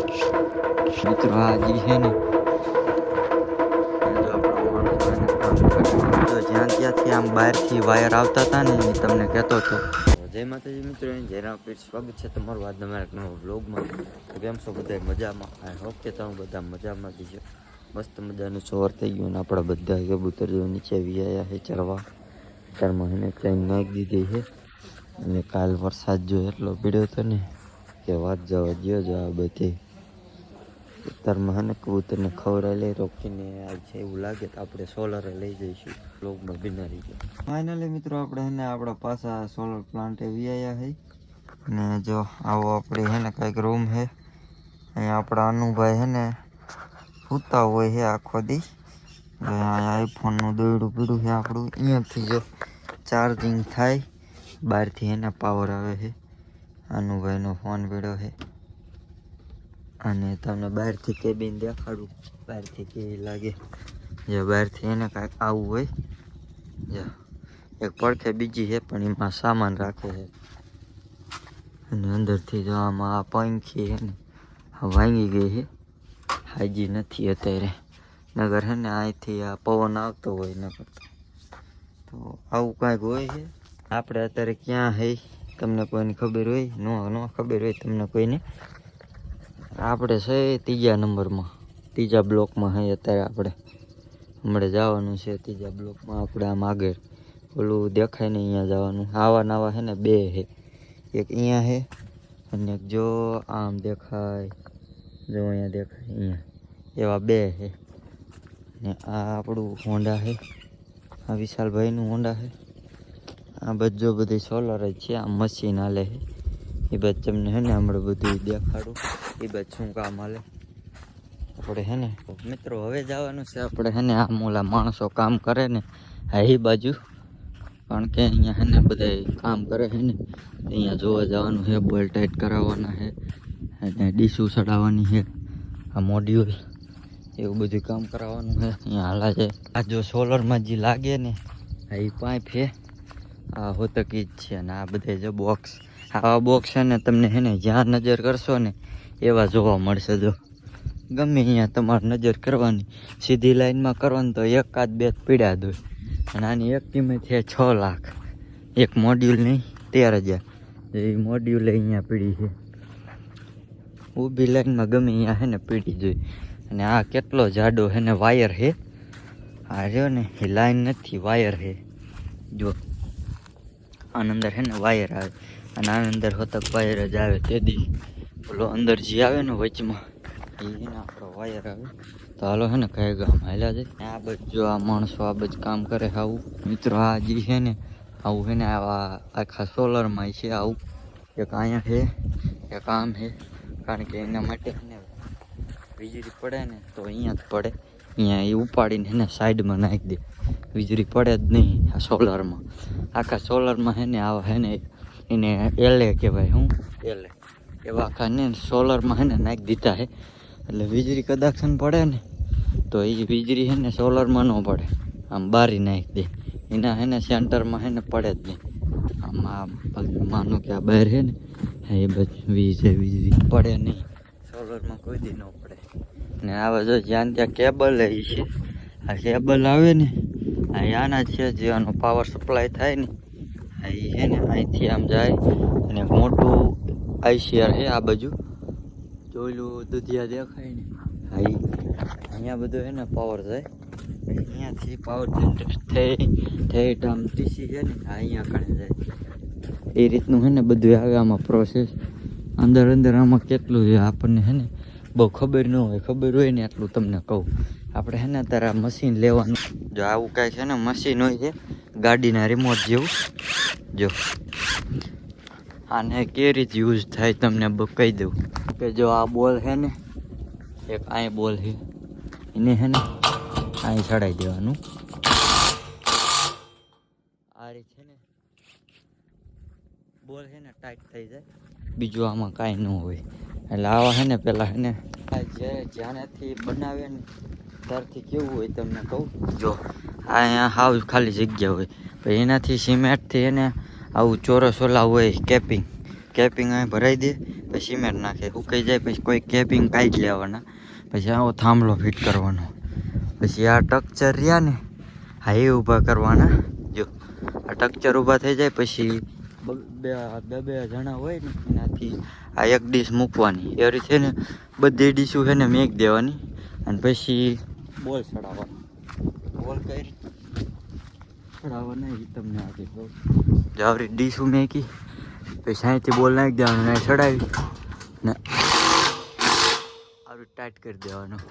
મિત્રો આ છે ને તો જ્યાં ત્યાંથી આમ બહારથી વાયર આવતા હતા ને એ તમને કહેતો હતો. જય માતાજી મિત્રો, જય રામપીર, સ્વાગત છે તમારું આજના મારા એક નવા વ્લોગમાં. તો કેમ છો બધા મજામાં? આઈ હોપ કે તમે બધા મજામાં જ છો. મસ્ત મજાનું સવાર થઈ ગયું ને આપણા બધા કબૂતર જો નીચે વિયાયા છે ચરવા. અત્યારમાં એને ચેન નાખી દીધી છે અને કાલ વરસાદ જો એટલો પીડ્યો હતો ને કે વાત જવા દો જ. આ બધી અત્યારમાં હે ને કબૂતરને ખવડાવી લઈ રોકીને આજ છે એવું લાગે તો આપણે સોલરે લઈ જઈશું. વ્લોગમાં બિનારી છે. ફાઇનલી મિત્રો આપણે હે ને આપણા પાછા સોલર પ્લાન્ટે વિયાયા છે ને જો આવો આપણે હે ને કંઈક રૂમ છે. અહીંયા આપણા અનુભાઈ હે ને સૂતા હોય છે આખો દી. અહીંયા આઈફોનનું દોયડું પીડું છે આપણું. અહીંયાથી જો ચાર્જિંગ થાય, બહારથી એના પાવર આવે છે. અનુભાઈનો ફોન પીડ્યો છે અને તમને બહારથી કેબિન દેખાડું. બહારથી કેવી લાગે જે બહારથી એને કાંઈક આવું હોય. જો એક પડખે બીજી છે પણ એમાં સામાન રાખે છે અને અંદરથી જો આમાં આ પંખી છે ને ભાંગી ગઈ છે, હાજી નથી અત્યારે. નગર હે ને અહીંથી આ પવન આવતો હોય ન કરતો તો આવું કાંઈક હોય છે. આપણે અત્યારે ક્યાં હઈ તમને કોઈને ખબર હોય? ન ખબર હોય તમને કોઈને. આપણે છે ત્રીજા નંબરમાં, ત્રીજા બ્લોકમાં હઈ અત્યારે. આપણે હમણાં જવાનું છે ત્રીજા બ્લોકમાં. આપણે આમ આગળ ઓલું દેખાય ને અહીંયા જવાનું. આવા નવા છે ને બે છે, એક અહીંયા છે અને એક જો આમ દેખાય, જો અહીંયા દેખાય અહીંયા, એવા બે છે. ને આ આપણું હોન્ડા છે, આ વિશાલભાઈનું હોન્ડા છે. આ બધું બધી સોલર જ છે. આ મશીન હાલે છે એ બધું તમને હે ને હમણાં બધું દેખાડું. એ બધું શું કામ હાલે આપણે હે ને. મિત્રો હવે જવાનું છે આપણે હે ને આમ ઓલા માણસો કામ કરે ને એ બાજુ, કારણ કે અહીંયા હે ને બધા કામ કરે છે ને અહીંયા જોવા જવાનું છે. બોલ ટાઈટ કરાવવાના છે અને ડીશું ચડાવવાની છે, આ મોડ્યુલ એવું બધું કામ કરાવવાનું છે. અહીંયા હાલા છે. આ જો સોલરમાં જે લાગે ને એ પાઇપ છે, આ હોતકી જ છે. અને આ બધા જો બોક્સ, આવા બોક્સ છે ને તમને હે ને જ્યાં નજર કરશો ને એવા જોવા મળશે. જો ગમે અહીંયા તમારે નજર કરવાની, સીધી લાઈનમાં કરવાની તો એકાદ બે પીડ્યા દો. અને આની એક કિંમત છે 6 લાખ. એક મોડ્યુલ નહીં 13,000. એ મોડ્યુલ અહીંયા પીડી છે ઊભી લાઈનમાં, ગમે અહીંયા હે ને પીડી જોઈ. અને આ કેટલો જાડો હે ને વાયર છે. આ રહ્યો ને એ લાઈન નથી, વાયર છે. જો આની અંદર હે ને વાયર આવે અને આની અંદર હોતક વાયર જ આવે. તેદી ઓલો અંદર જે આવે ને વચમાં એને આપણો વાયર આવે. તો હાલો હે ને કઈ ગામ હાલ્યા જાય. આ બધું જો આ માણસો આ બધું કામ કરે છે આવું. મિત્રો આ જે છે ને આવું છે ને આવા આખા સોલરમાં છે આવું. એક અહીંયા છે, એક આમ છે, કારણ કે એના માટે ને વીજળી પડે ને તો અહીંયા જ પડે. અહીંયા એ ઉપાડીને એને સાઈડમાં નાખી દે, વીજળી પડે જ નહીં આ સોલરમાં. આખા સોલરમાં છે ને આવા છે ને એને એલે કહેવાય. શું એલે એવા આખા ને સોલરમાં છે ને નાખી દીધા છે. એટલે વીજળી કદાચ પડે ને તો એ વીજળી છે ને સોલરમાં ન પડે, આમ બારી નાખી દે. એના છે ને સેન્ટરમાં છે ને પડે જ નહીં. આમાં માનો કે આ બહાર છે ને એ બધું વીજળી પડે નહીં, સોલરમાં કોઈ દી ન પડે. ને આવે જો જ્યાં ત્યાં કેબલ એ છે. આ કેબલ આવે ને આ આના છે જે આનો પાવર સપ્લાય થાય ને એ છે ને અહીંથી આમ જાય અને એક મોટું ICR છે આ બાજુ. જોયેલું દુધિયા દેખાય ને અહીંયા બધું છે ને પાવર જાય. અહીંયાથી પાવર જનરેટ થઈ આમ ટીસી છે ને અહીંયા કણે જાય. એ રીતનું છે ને બધું આવે આમાં પ્રોસેસ. અંદર આમાં કેટલું છે આપણને છે ને બહુ ખબર ન હોય. ખબર હોય ને એટલું તમને કહું. આપણે છે ને અત્યારે આ મશીન લેવાનું. જો આવું કાંઈ છે ને મશીન હોય છે ગાડીના રિમોટ જેવું. જો આને કેવી રીતે યુઝ થાય તમને કહી દઉં કે જો આ બોલ છે ને એક અહીં બોલ છે, એને છે ને અહીં ચડાવી દેવાનું. આ રીત છે ને બોલ છે ને ટાઈટ થઈ જાય. બીજું આમાં કાંઈ ન હોય. એટલે આવા છે ને પેલા છે ને જ્યાંથી બનાવે ને ત્યારથી કેવું હોય તમને કહું. જો અહીંયા હાવ ખાલી જગ્યા હોય પછી એનાથી સિમેન્ટથી એને આવું ચોરસ ઓલા હોય કેપિંગ અહીં ભરાઈ દે. પછી સિમેન્ટ નાખે, સુકાઈ જાય પછી કોઈ કેપિંગ કાઢી લેવાના, પછી આવો થાંભલો ફિટ કરવાનો, પછી આ ટક્ચર રહ્યા ને હા એ ઊભા કરવાના. જો આ ટક્ચર ઊભા થઈ જાય પછી બે જણા હોય ને એનાથી આ એક ડીશ મૂકવાની, એ રીતે ને બધી ડીશું છે ને મેક દેવાની, અને પછી બોલ ચડાવવાનો. બોલ કઈ રીતે ચડાવવાના એ તમને આજે કહું. જો આવી ડીશું મેકી પછી અહીંથી બોલ નાખી દેવાનું, ને ચડાવી ને આવી ટાઈટ કરી દેવાનું.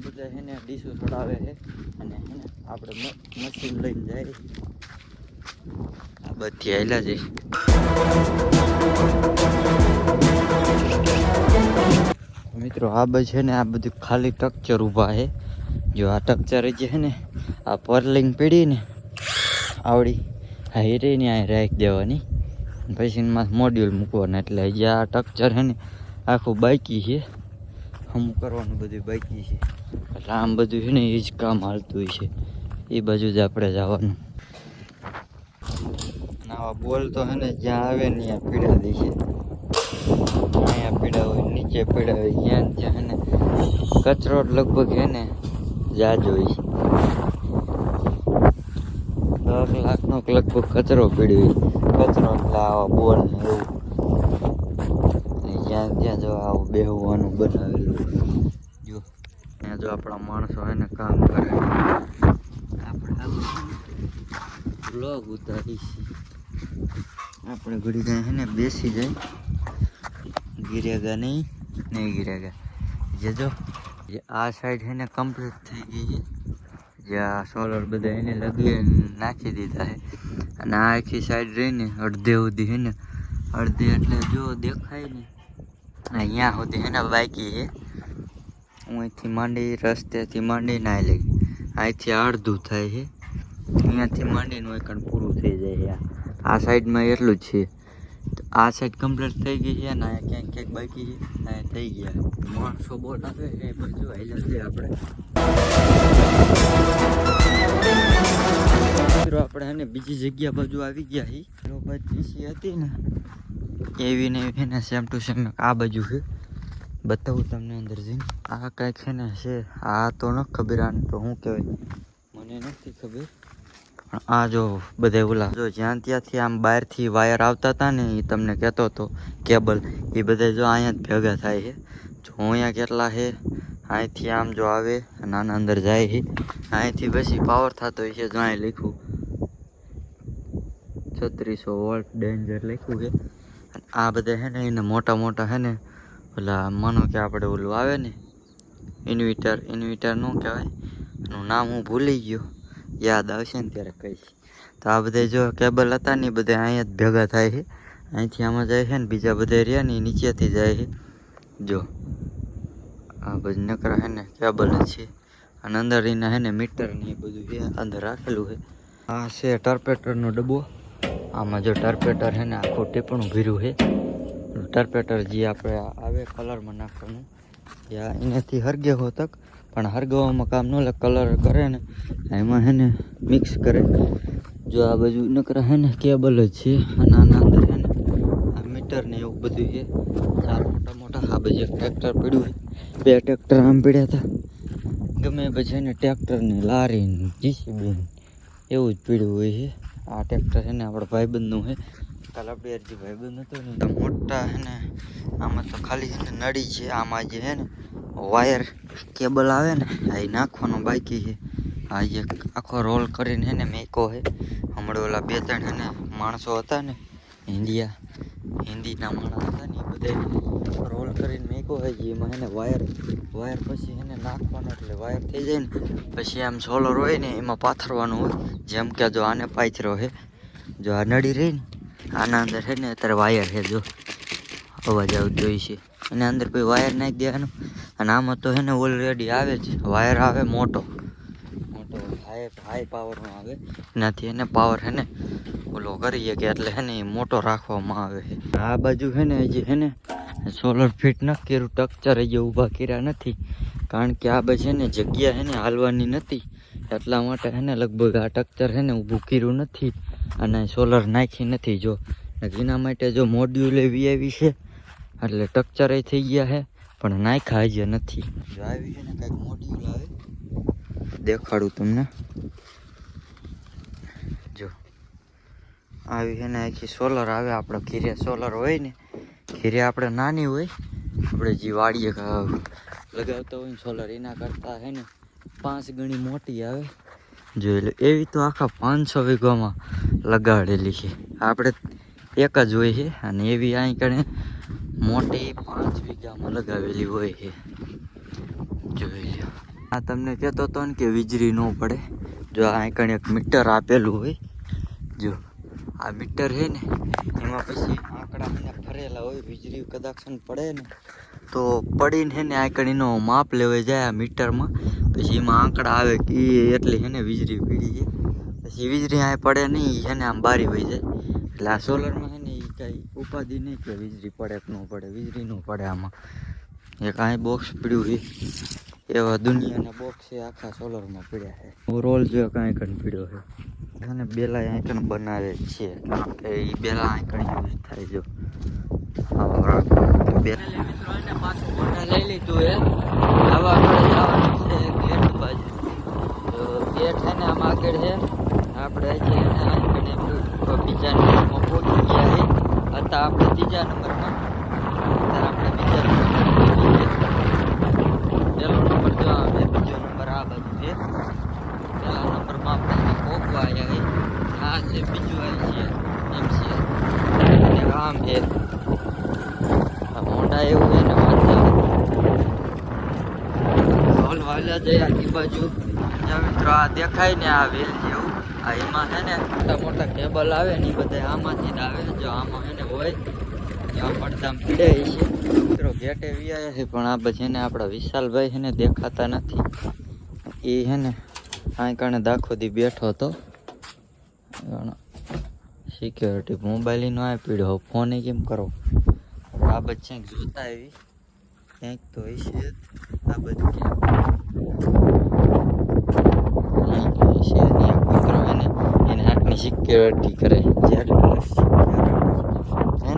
બધા છે ને ડીશું ચડાવે છે, અને છે ને આપણે મશીન લઈને જાય આ બધી આયલા છે. મિત્રો આ બધ છે ને આ બધું ખાલી સ્ટ્રક્ચર ઊભા છે. જો આ સ્ટ્રક્ચર જે છે ને આ પર્લિંગ પીડી ને આવડી હા એ રહી ને આ રાખી દેવાની, પછી એમાં મોડ્યુલ મૂકવાના. એટલે જે આ સ્ટ્રક્ચર છે ને આખું બાકી છે, અમુક કરવાનું બધું બાકી છે. એટલે આમ બધું છે ને એ જ કામ હાલતું હોય છે, એ બાજુ જ આપણે જવાનું. આવા બોલ તો છે ને જ્યાં આવે ને ત્યાં પીડા દે છે, અહીંયા પીડા હોય, નીચે પીડા હોય, જ્યાં ત્યાં ને કચરો લગભગ છે ને જાજો હોય. 10 લાખનો લગભગ કચરો પીડ્યો હોય, કચરો એટલે આવા બોલ ને એવું. જ્યાં ત્યાં જો આવું બેહવાનું બનાવેલું. જો ત્યાં જો આપણા માણસો એને કામ કરે, આપણે બ્લોગ ઉતારી છીએ. આપણે ઘડી જાય છે ને બેસી જાય, ગિરેગા નહીં ગિરેગા. જે જો આ સાઈડ છે ને કમ્પ્લીટ થઈ ગઈ છે, જ્યાં સોલર બધા એને લગી નાખી દીધા છે. અને આ આખી સાઈડ રહીને અડધે સુધી છે ને, અડધે એટલે જો દેખાય ને અહીંયા સુધી એને બાકી છે. હું અહીંથી માંડી રસ્તેથી માંડીને આ લઈ અહીંથી અડધું થાય છે, અહીંયાથી માંડીને હોય કારણ પૂરું થઈ જાય છે. આ સાઈડમાં એટલું જ છે. આ સાઈડ કમ્પ્લીટ થઈ ગઈ છે ને અહીંયા ક્યાંક બાકી છે, અહીંયા થઈ ગયા. માણસો બોટ આવે એ બાજુ હાઈલા છે. આપણે એને બીજી જગ્યા બાજુ આવી ગયા છીએ. પીસી હતી ને એવી ને એવી ને સેમ ટુ સેમ આ બાજુ છે. બતાવું તમને અંદર જઈને. આ કાંઈક છે ને છે, આ તો ન ખબર, આને તો શું કહેવાય મને નથી ખબર. આ જો બધા ઓલા જો જ્યાં ત્યાંથી આમ બહારથી વાયર આવતા હતા ને એ તમને કહેતો હતો કેબલ, એ બધા જો અહીંયા જ ભેગા થાય છે. જો અહીંયા કેટલા છે, અહીંથી આમ જો આવે અને આના અંદર જાય છે, અહીંથી પછી પાવર થતો હોય છે. જો અહીં લખ્યું 3600 વોલ્ટ ડેન્જર લખ્યું છે. અને આ બધા છે ને એને મોટા મોટા છે ને ઓલા માનો કે આપણે ઓલું આવે ને ઇન્વર્ટર ન કહેવાય, એનું નામ હું ભૂલી ગયો, યાદ આવશે ને ત્યારે કહીશ. તો આ બધા જો કેબલ હતા ને એ બધા અહીંયા જ ભેગા થાય છે. અહીંથી આમાં જાય છે ને બીજા બધા રહ્યા ને નીચેથી જાય છે. જો આ બધું નકરા છે ને કેબલ જ છે, અને અંદર એના છે ને મીટર ને એ બધું છે અંદર રાખેલું છે. આ છે ટર્પેટરનો ડબ્બો. આમાં જો ટર્પેટર છે ને આખું ટીપણું ભર્યું છે. ટર્પેટર જે આપણે આવે કલરમાં નાખવાનું, એનાથી હરગે હોતક પણ હરગવામાં કામ ન લે, કલર કરે ને એમાં છે ને મિક્સ કરે. જો આ બાજુ નકરા છે ને કેબલ જ છે, અને આના અંદર છે ને આ મીટર ને એવું બધું છે. 4 મોટા આ બાજુ ટ્રેક્ટર પડ્યું છે, 2 ટ્રેક્ટર આમ પડ્યા હતા. ગમે પછી એને ટ્રેક્ટર ને લારી ને જીસીબી એવું જ પીડ્યું હોય છે. આ ટ્રેક્ટર છે ને આપણા ભાઈબંધનું છે, કાલ આપણે જે ભાઈબંધ હતો ને મોટા છે ને આમાં તો ખાલી છે ને નળી છે. આમાં જે છે ને વાયર કેબલ આવે ને એ નાખવાનો બાકી છે. આ જે આખો રોલ કરીને છે ને મેકો છે. હમણાં ઓલા 2-3 છે ને માણસો હતા ને હિન્દીના માણસ હતા ને એ બધા રોલ કરીને મેકો હોય છે. એમાં છે ને વાયર પછી એને નાખવાનો, એટલે વાયર થઈ જાય ને પછી આમ સોલર હોય ને એમાં પાથરવાનું હોય. જેમ કે જો આને પાથરો છે, જો આ નળી રહી ને આના અંદર છે ને અત્યારે વાયર છે, જો અવાજ આવતો હોય છે. એના અંદર કોઈ વાયર નાખી દેવાનું, અને આમાં તો છે ને ઓલરેડી આવે જ વાયર આવે મોટો હાઈ પાવરનો આવે. એનાથી એને પાવર છે ને ઓલો કરીએ કે એટલે છે ને એ મોટો રાખવામાં આવે છે. આ બાજુ છે ને હજી છે ને સોલર ફિટ ન કર્યું, સ્ટ્રક્ચર હજી ઊભા કર્યા નથી, કારણ કે આ બાજુ છે ને જગ્યા છે ને હાલવાની નથી, એટલા માટે છે ને લગભગ આ સ્ટ્રક્ચર છે ને ઊભું કર્યું નથી અને સોલર નાખી નથી. જો એના માટે જો મોડ્યુલ એવી આવી છે એટલે ટક્ચર થઈ ગયા છે પણ નાખ્યા હજી નથી. જો આવી છે ને કંઈક મોડ્યુલ આવે દેખાડું તમને. જો આવી છે ને આખી સોલર આવે. આપણે ઘીરે સોલર હોય ને ઘીરે આપણે નાની હોય આપણે જે વાડીએ લગાવતા હોય ને સોલર એના કરતાં છે ને 5 ગણી મોટી આવે. જો એટલે એવી તો આખા 500 વીઘામાં લગાડેલી છે. આપણે એક જ હોય છે અને એવી અહીં કણે મોટી 5 વીઘામાં લગાવેલી હોય છે. જોઈ લો. આ તમને કહેતો હતો ને કે વીજળી ન પડે. જો આ કણે એક મીટર આપેલું હોય. જો આ મીટર છે ને એમાં પછી આંકડા મને ફરેલા હોય. વીજળી કદાચ પડે ને તો પડીને છે ને આ કણીનો માપ લેવાઈ જાય આ મીટરમાં. પછી એમાં આંકડા આવે કે એટલી છે ને વીજળી પડી છે. પછી વીજળી આ પડે નહીં છે ને આમ બારી વહી જાય. એટલે આ સોલરમાં છે ને એ કાંઈ ઉપાધિ નહીં કે વીજળી પડે કે ન પડે. વીજળી ન પડે આમાં. એક આ બોક્સ પડ્યું છે એવા દુનિયાના બોક્સ છે આખા સોલરમાં પડ્યા છે. રોલ જો કાંઈ કણ પડ્યો છે અને બેલા આંકણ બનાવે છે કારણ કે એ બેલા આંકણ યુઝ થાય. જો મિત્રો એને પાછું મોટા લઈ લીધું એ આવા આગળ જવાનું છે ગેટ બાજુ. તો ગેટ છે ને આમ આગળ છે. આપણે છે એને આંકણે બીજા નંબરમાં પહોંચી ગયા છે. હતા આપણે ત્રીજા નંબરમાં. અત્યારે આપણે બીજા નંબર પહેલો નંબર જો આવે બીજો નંબર આ બાજુ છે. પહેલા નંબરમાં આપણે પહોંચવા આવ્યા છે. આ છે બીજું આવી છે એમ છે આમ છે. આ મોટા એવું એને વાંચતા હોલ વાલા જાય આખી બાજુ. મિત્રો આ દેખાય ને આ વેલ જેવું આ એમાં છે ને મોટા મોટા કેબલ આવે ને એ બધા આમાંથી જ આવે. જો આમાં છે ને હોય ત્યાં પડદામ પીડે છે. મિત્રો ગેટે વ્યાયા છે પણ આ પછી ને આપણા વિશાલભાઈ છે ને દેખાતા નથી. એ છે ને આ કારણે દાખો દી બેઠો હતો. સિક્યોરિટી મોબાઈલ નો આ પીડ્યો ફોન કેમ કરો. આ બચ્ચે જોતા આવી ક્યાંક તો હશે. આ બધું કૂતરો એને આટલી સિક્યોરિટી કરે હે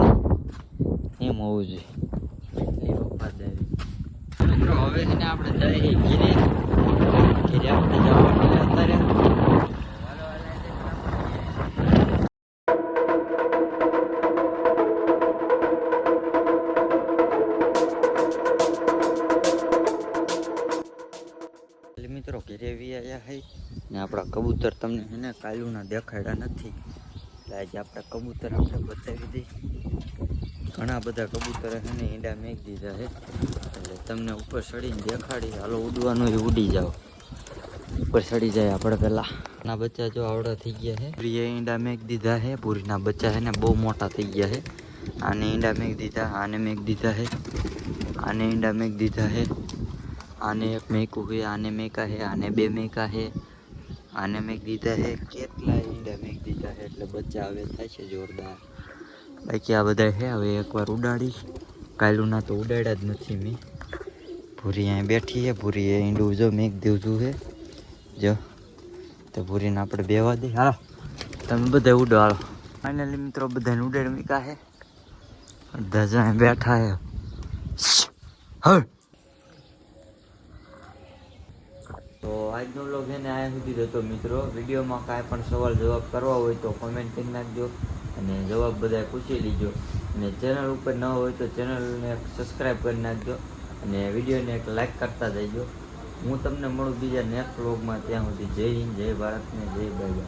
ને એમ હોવું જોઈએ. મિત્રો હવે છે ને આપણે જઈએ ઘીરે. ઘીરે આપણે જવાનું અત્યારે. મિત્રો ઘેરે આવ્યા છે ને આપણા કબૂતર તમને છે ને કાલુના દેખાડ્યા નથી. એટલે આજે આપણા કબૂતર આપણે બતાવી દઈ. ઘણા બધા કબૂતર છે ને ઈંડા મેક દીધા છે એટલે તમને ઉપર ચડીને દેખાડી. હાલો ઉડવાનું એ ઉડી જાઓ. ઉપર ચડી જાય આપણે પહેલા. ના બચ્ચા જો આવડા થઈ ગયા છે. પૂરીએ ઈંડા મેક દીધા છે. પૂરીના બચ્ચા છે ને બહુ મોટા થઈ ગયા છે. આને ઈંડા મેક દીધા. આને મેક દીધા છે. આને ઈંડા મેક દીધા છે. આને એક મેકું છે. આને મેકા છે. આને 2 મેકા છે. આને મેક દીધા છે. કેટલા ઈંડા મેક દીધા છે એટલે બચ્ચા હવે થાય છે જોરદાર. બાકી આ બધા છે હવે એકવાર ઉડાડી. કાલુના તો ઉડાડ્યા જ નથી મેં. ભૂરી અહીં બેઠી છે. ભૂરીએ ઈંડું જો મેક દીધું છે. જો તો ભૂરીને આપણે બેવા દઈએ. હાલો તમે બધા ઉડો. હાલો ફાઇનલી મિત્રો બધાને ઉડાડ મીકા છે. બધા જણા બેઠા છે. હવે તો આજનો વ્લોગ છે ને આયા સુધી જ હતો મિત્રો. વિડીયોમાં કાંઈ પણ સવાલ જવાબ કરવા હોય તો કોમેન્ટ કરી નાખજો અને જવાબ બધા પૂછી લીજો. અને ચેનલ ઉપર ન હોય તો ચેનલને સબસ્ક્રાઈબ કરી નાખજો અને વિડીયોને એક લાઈક કરતા જઈજો. હું તમને મળું બીજા નેક્સ્ટ વ્લોગમાં. ત્યાં સુધી જય હિન્દ, જય ભારત ને જય બાય.